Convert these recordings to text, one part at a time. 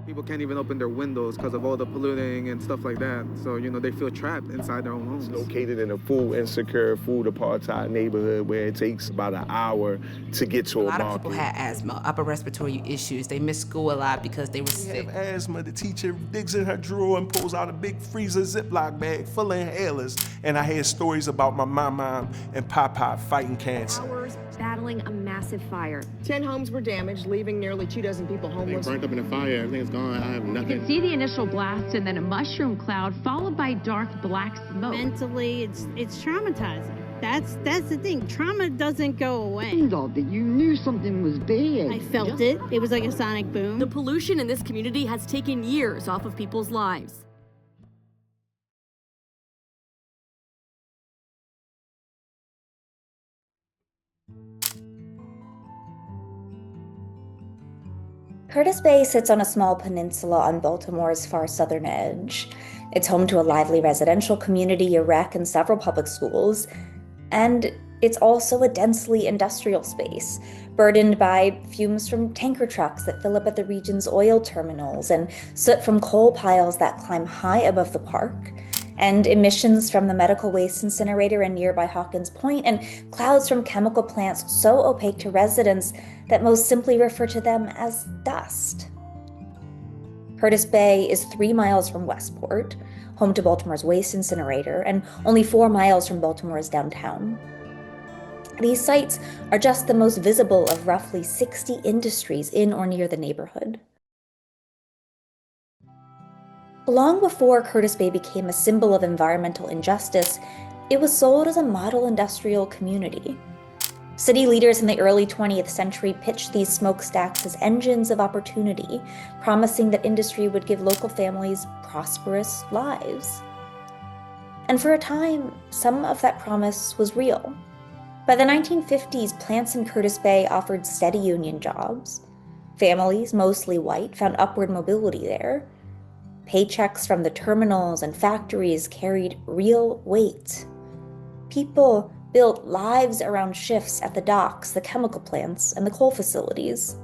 People can't even open their windows because of all the polluting and stuff like that. So, they feel trapped inside their own homes. It's located in a food insecure, food apartheid neighborhood where it takes about an hour to get to a market. A lot of people had asthma, upper respiratory issues. They missed school a lot because they were sick. Have asthma, the teacher digs in her drawer and pulls out a big freezer Ziploc bag full of inhalers. And I heard stories about my mom and Papa fighting cancer. Hours battling a massive fire. 10 homes were damaged, leaving nearly 24 people homeless. They burnt up in a fire, everything's gone, I have nothing. You can see the initial blast and then a mushroom cloud followed by dark black smoke. Mentally, it's traumatizing. That's the thing. Trauma doesn't go away. You knew something was bad. I felt it. It was like a sonic boom. The pollution in this community has taken years off of people's lives. Curtis Bay sits on a small peninsula on Baltimore's far southern edge. It's home to a lively residential community, a rec, and several public schools. And it's also a densely industrial space, burdened by fumes from tanker trucks that fill up at the region's oil terminals, and soot from coal piles that climb high above the park, and emissions from the medical waste incinerator in nearby Hawkins Point, and clouds from chemical plants so opaque to residents that most simply refer to them as dust. Curtis Bay is 3 miles from Westport, home to Baltimore's waste incinerator, and only 4 miles from Baltimore's downtown. These sites are just the most visible of roughly 60 industries in or near the neighborhood. Long before Curtis Bay became a symbol of environmental injustice, it was sold as a model industrial community. City leaders in the early 20th century pitched these smokestacks as engines of opportunity, promising that industry would give local families prosperous lives. And for a time, some of that promise was real. By the 1950s, plants in Curtis Bay offered steady union jobs. Families, mostly white, found upward mobility there. Paychecks from the terminals and factories carried real weight. People built lives around shifts at the docks, the chemical plants, and the coal facilities.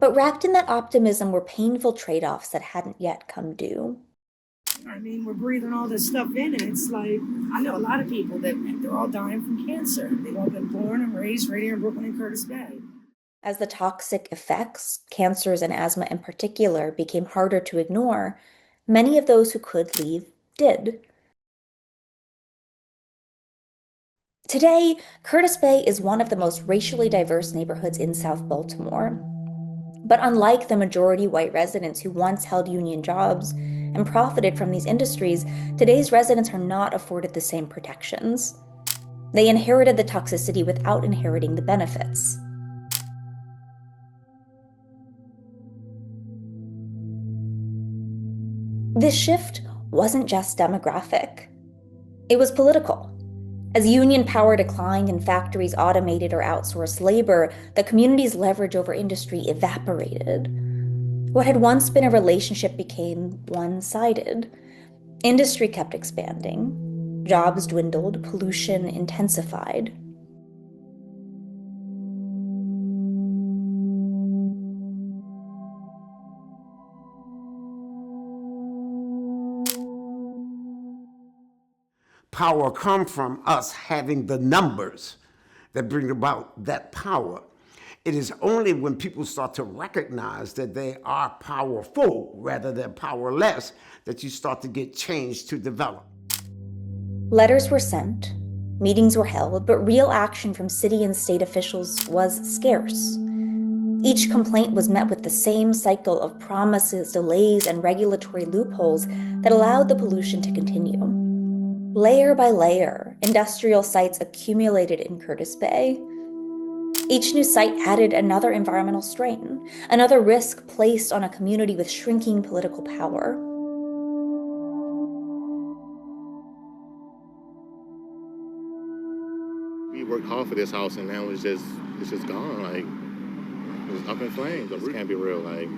But wrapped in that optimism were painful trade-offs that hadn't yet come due. I mean, we're breathing all this stuff in, and it's like, I know a lot of people that they're all dying from cancer. They've all been born and raised right here in Brooklyn and Curtis Bay. As the toxic effects, cancers and asthma in particular, became harder to ignore, many of those who could leave did. Today, Curtis Bay is one of the most racially diverse neighborhoods in South Baltimore. But unlike the majority white residents who once held union jobs and profited from these industries, today's residents are not afforded the same protections. They inherited the toxicity without inheriting the benefits. This shift wasn't just demographic. It was political. As union power declined and factories automated or outsourced labor, the community's leverage over industry evaporated. What had once been a relationship became one-sided. Industry kept expanding. Jobs dwindled, pollution intensified. Power comes from us having the numbers that bring about that power. It is only when people start to recognize that they are powerful rather than powerless that you start to get change to develop. Letters were sent, meetings were held, but real action from city and state officials was scarce. Each complaint was met with the same cycle of promises, delays, and regulatory loopholes that allowed the pollution to continue. Layer by layer, industrial sites accumulated in Curtis Bay. Each new site added another environmental strain, another risk placed on a community with shrinking political power. We worked hard for this house, and now it's just gone. Like, it's up in flames. This can't be real. Like,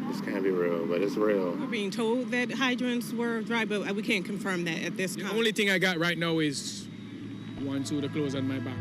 this can't be real, but it's real. We're being told that hydrants were dry, but we can't confirm that at this time. The only thing I got right now is 1 suit of clothes on my back.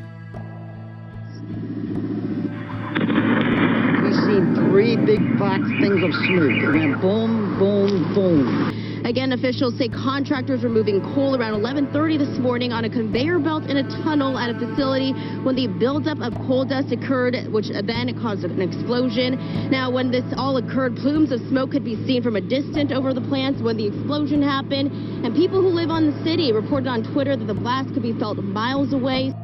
We see seen 3 big black things of smoke. It went boom, boom, boom. Again, officials say contractors were moving coal around 11:30 this morning on a conveyor belt in a tunnel at a facility when the buildup of coal dust occurred, which then caused an explosion. Now, when this all occurred, plumes of smoke could be seen from a distance over the plants when the explosion happened. And people who live on the city reported on Twitter that the blast could be felt miles away.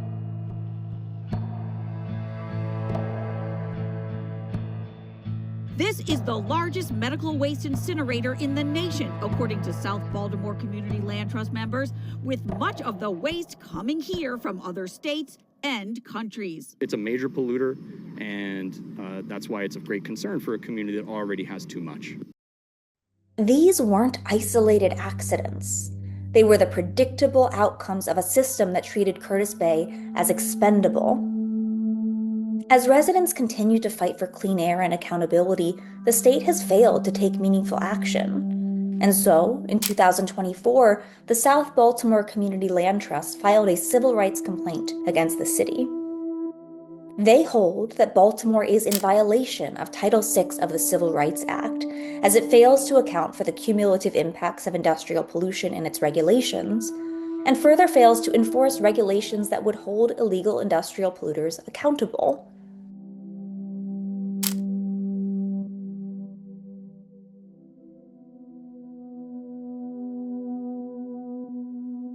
This is the largest medical waste incinerator in the nation, according to South Baltimore Community Land Trust members, with much of the waste coming here from other states and countries. It's a major polluter, and that's why it's of great concern for a community that already has too much. These weren't isolated accidents. They were the predictable outcomes of a system that treated Curtis Bay as expendable. As residents continue to fight for clean air and accountability, the state has failed to take meaningful action. And so, in 2024, the South Baltimore Community Land Trust filed a civil rights complaint against the city. They hold that Baltimore is in violation of Title VI of the Civil Rights Act, as it fails to account for the cumulative impacts of industrial pollution in its regulations, and further fails to enforce regulations that would hold illegal industrial polluters accountable.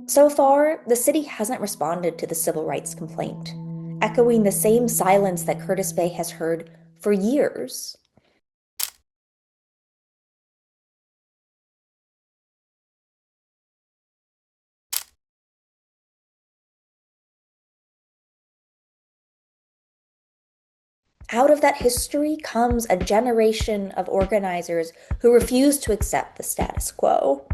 So far, the city hasn't responded to the civil rights complaint, echoing the same silence that Curtis Bay has heard for years. Out of that history comes a generation of organizers who refuse to accept the status quo.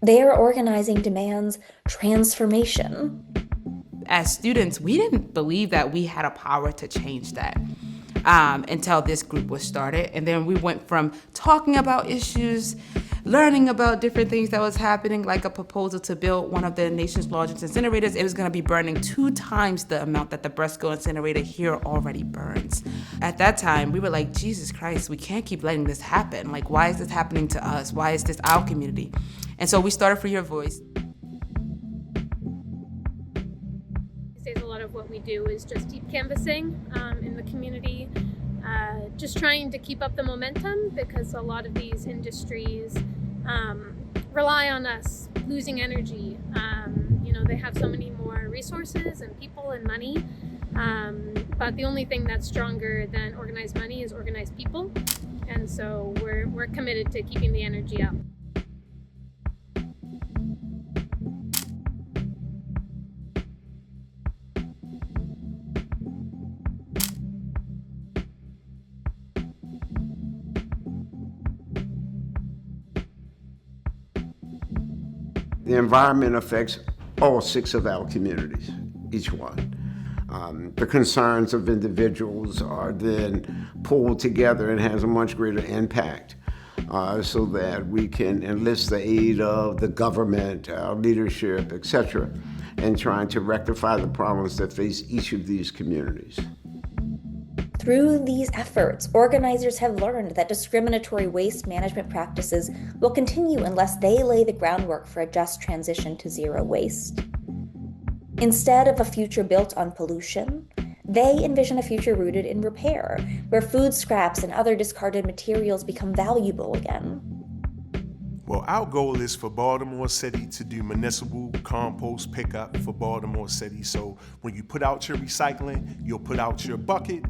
Their organizing demands transformation. As students, we didn't believe that we had a power to change that until this group was started. And then we went from talking about issues, learning about different things that was happening, like a proposal to build one of the nation's largest incinerators. It was gonna be burning 2 times the amount that the Bresco incinerator here already burns. At that time, we were like, Jesus Christ, we can't keep letting this happen. Like, why is this happening to us? Why is this our community? And so we started For Your Voice. A lot of what we do is just deep canvassing in the community, just trying to keep up the momentum, because a lot of these industries rely on us losing energy. They have so many more resources and people and money, but the only thing that's stronger than organized money is organized people, and so we're committed to keeping the energy up. The environment affects all 6 of our communities, each one. The concerns of individuals are then pulled together and has a much greater impact so that we can enlist the aid of the government, our leadership, etc., in trying to rectify the problems that face each of these communities. Through these efforts, organizers have learned that discriminatory waste management practices will continue unless they lay the groundwork for a just transition to zero waste. Instead of a future built on pollution, they envision a future rooted in repair, where food scraps and other discarded materials become valuable again. Well, our goal is for Baltimore City to do municipal compost pickup for Baltimore City. So when you put out your recycling, you'll put out your bucket.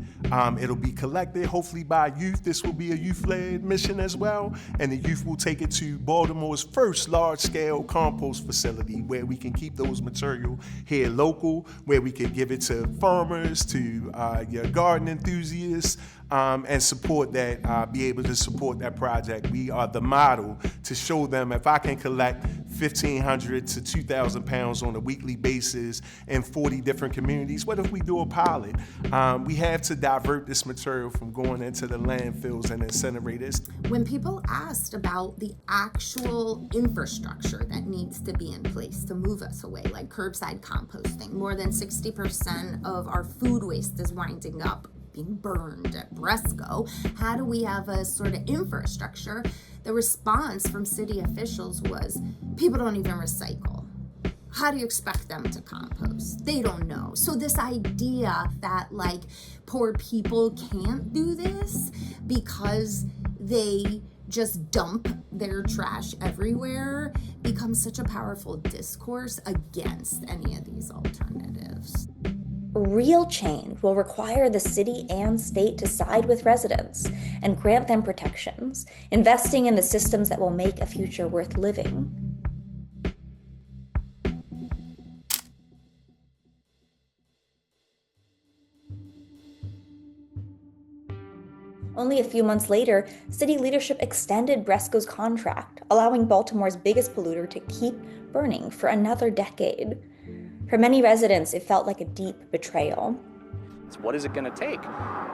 It'll be collected, hopefully by youth. This will be a youth-led mission as well. And the youth will take it to Baltimore's first large-scale compost facility, where we can keep those material here local, where we can give it to farmers, to your garden enthusiasts, and support that, be able to support that project. We are the model to show them, if I can collect 1,500 to 2,000 pounds on a weekly basis in 40 different communities, what if we do a pilot? We have to divert this material from going into the landfills and incinerators. When people asked about the actual infrastructure that needs to be in place to move us away, like curbside composting, more than 60% of our food waste is winding up being burned at Bresco. How do we have a sort of infrastructure? The response from city officials was, people don't even recycle. How do you expect them to compost? They don't know. So this idea that like poor people can't do this because they just dump their trash everywhere becomes such a powerful discourse against any of these alternatives. Real change will require the city and state to side with residents and grant them protections, investing in the systems that will make a future worth living. Only a few months later, city leadership extended Bresco's contract, allowing Baltimore's biggest polluter to keep burning for another decade. For many residents, it felt like a deep betrayal. What is it going to take?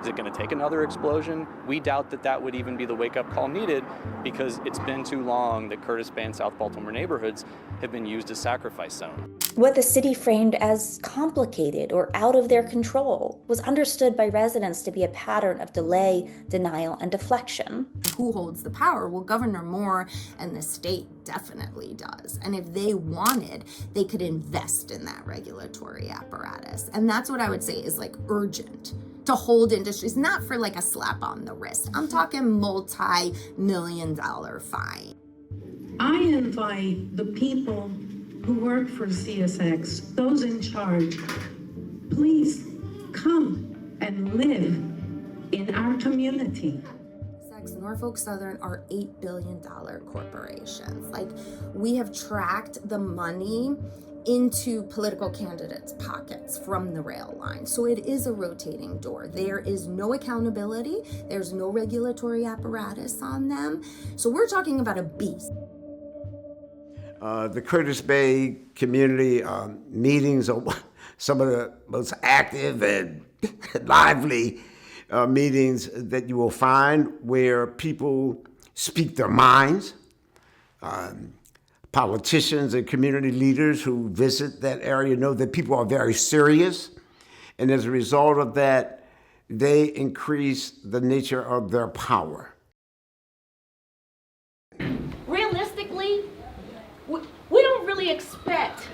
Is it going to take another explosion? We doubt that that would even be the wake-up call needed, because it's been too long that Curtis Bay and South Baltimore neighborhoods have been used as sacrifice zones. What the city framed as complicated or out of their control was understood by residents to be a pattern of delay, denial, and deflection. Who holds the power? Well, Governor Moore and the state definitely does. And if they wanted, they could invest in that regulatory apparatus. And that's what I would say is like urgent to hold industries, not for like a slap on the wrist. I'm talking multi-million-dollar fine. I invite the people who work for CSX, those in charge, please come and live in our community. Norfolk Southern are $8 billion corporations. Like, we have tracked the money into political candidates' pockets from the rail line. So it is a rotating door. There is no accountability. There's no regulatory apparatus on them. So we're talking about a beast. The Curtis Bay community meetings are some of the most active and lively meetings that you will find, where people speak their minds. Politicians and community leaders who visit that area know that people are very serious, and as a result of that, they increase the nature of their power. Realistically, we don't really expect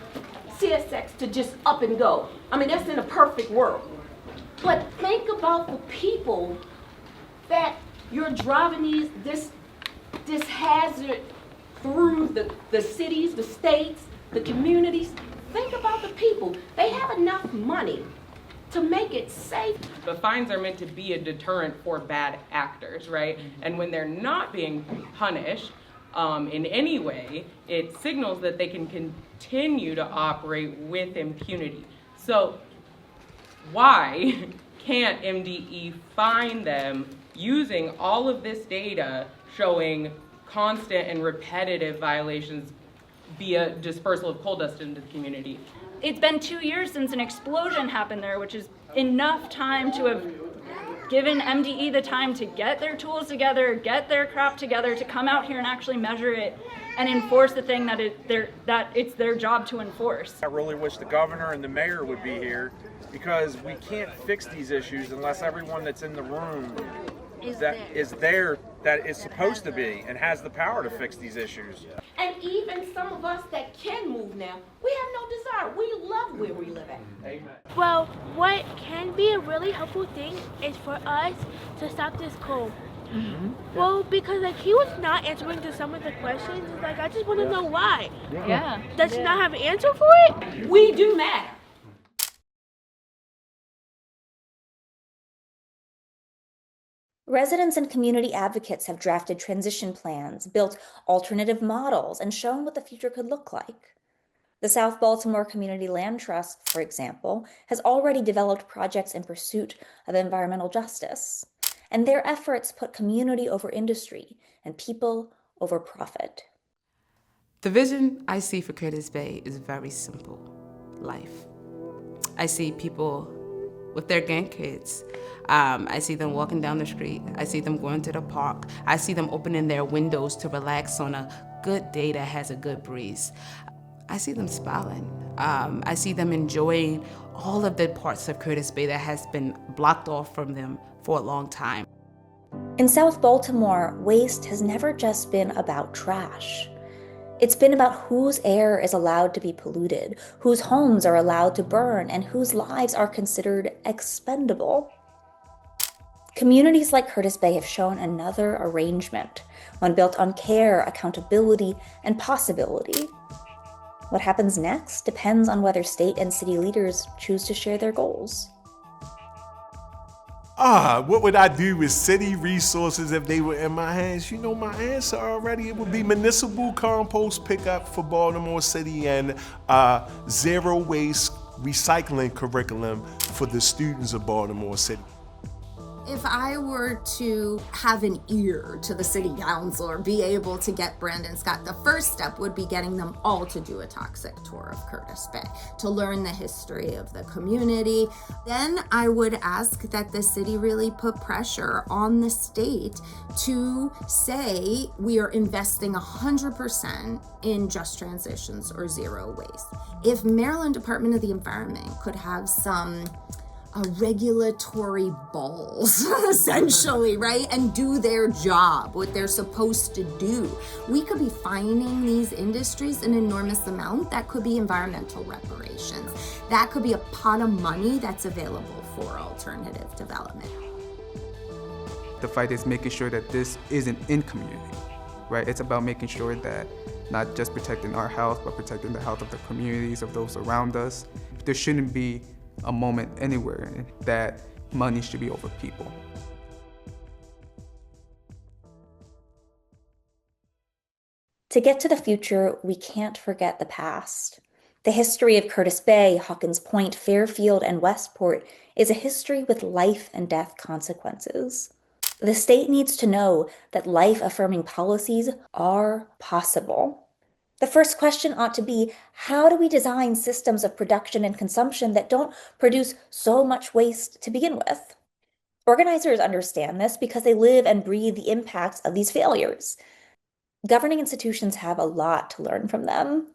CSX to just up and go. I mean, that's in a perfect world. But think about the people that you're driving this hazard through the cities, the states, the communities. Think about the people. They have enough money to make it safe. The fines are meant to be a deterrent for bad actors, right? And when they're not being punished in any way, it signals that they can continue to operate with impunity. So why can't MDE find them using all of this data showing constant and repetitive violations via dispersal of coal dust into the community? It's been 2 years since an explosion happened there, which is enough time to have given MDE the time to get their tools together, get their crap together, to come out here and actually measure it and enforce the thing that it's their job to enforce. I really wish the governor and the mayor would be here, because we can't fix these issues unless everyone that's in the room that is there, that is supposed to be and has the power to fix these issues. And even some of us that can move now, we have no desire. We love where we live at. Amen. Well, what can be a really helpful thing is for us to stop this coal. Mm-hmm. Well, because like he was not answering to some of the questions. Like, I just want to know why. Yeah. Does he not have an answer for it? We do matter. Residents and community advocates have drafted transition plans, built alternative models, and shown what the future could look like. The South Baltimore Community Land Trust, for example, has already developed projects in pursuit of environmental justice, and their efforts put community over industry and people over profit. The vision I see for Curtis Bay is very simple: life. I see people with their grandkids. I see them walking down the street. I see them going to the park. I see them opening their windows to relax on a good day that has a good breeze. I see them smiling. I see them enjoying all of the parts of Curtis Bay that has been blocked off from them for a long time. In South Baltimore, waste has never just been about trash. It's been about whose air is allowed to be polluted, whose homes are allowed to burn, and whose lives are considered expendable. Communities like Curtis Bay have shown another arrangement, one built on care, accountability, and possibility. What happens next depends on whether state and city leaders choose to share their goals. What would I do with city resources if they were in my hands? You know my answer already. It would be municipal compost pickup for Baltimore City and zero waste recycling curriculum for the students of Baltimore City. If I were to have an ear to the city council or be able to get Brandon Scott, the first step would be getting them all to do a toxic tour of Curtis Bay, to learn the history of the community. Then I would ask that the city really put pressure on the state to say we are investing 100% in just transitions or zero waste. If Maryland Department of the Environment could have some regulatory balls, essentially, right? And do their job, what they're supposed to do. We could be fining these industries an enormous amount. That could be environmental reparations. That could be a pot of money that's available for alternative development. The fight is making sure that this isn't in community, right? It's about making sure that not just protecting our health, but protecting the health of the communities, of those around us. There shouldn't be a moment anywhere that money should be over people. To get to the future, we can't forget the past. The history of Curtis Bay, Hawkins Point, Fairfield, and Westport is a history with life and death consequences. The state needs to know that life-affirming policies are possible. The first question ought to be, how do we design systems of production and consumption that don't produce so much waste to begin with? Organizers understand this because they live and breathe the impacts of these failures. Governing institutions have a lot to learn from them.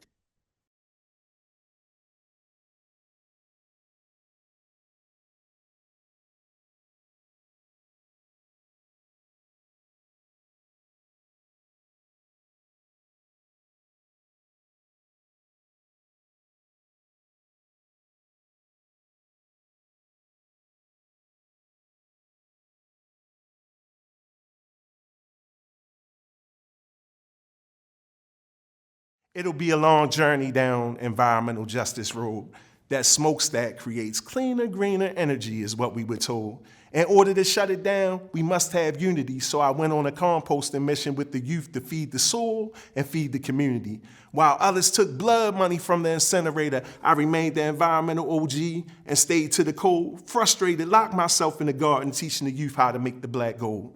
It'll be a long journey down environmental justice road. That smokestack creates cleaner, greener energy is what we were told. In order to shut it down, we must have unity, so I went on a composting mission with the youth to feed the soil and feed the community. While others took blood money from the incinerator, I remained the environmental OG and stayed to the code. Frustrated, locked myself in the garden teaching the youth how to make the black gold.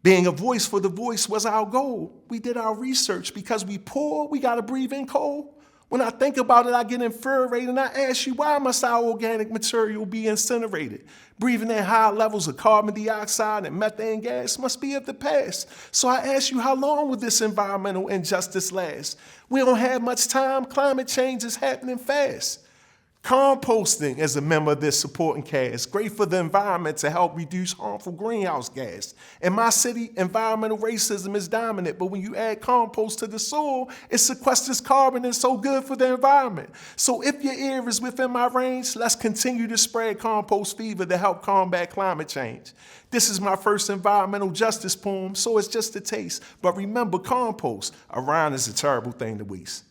Being a voice for the voice was our goal. We did our research. Because we poor, we gotta breathe in coal. When I think about it, I get infuriated and I ask you, why must our organic material be incinerated? Breathing in high levels of carbon dioxide and methane gas must be of the past. So I ask you, how long will this environmental injustice last? We don't have much time. Climate change is happening fast. Composting is a member of this supporting cast, great for the environment to help reduce harmful greenhouse gas. In my city, environmental racism is dominant, but when you add compost to the soil, it sequesters carbon and is so good for the environment. So if your ear is within my range, let's continue to spread compost fever to help combat climate change. This is my first environmental justice poem, so it's just a taste. But remember, compost, a rhyme is a terrible thing to waste.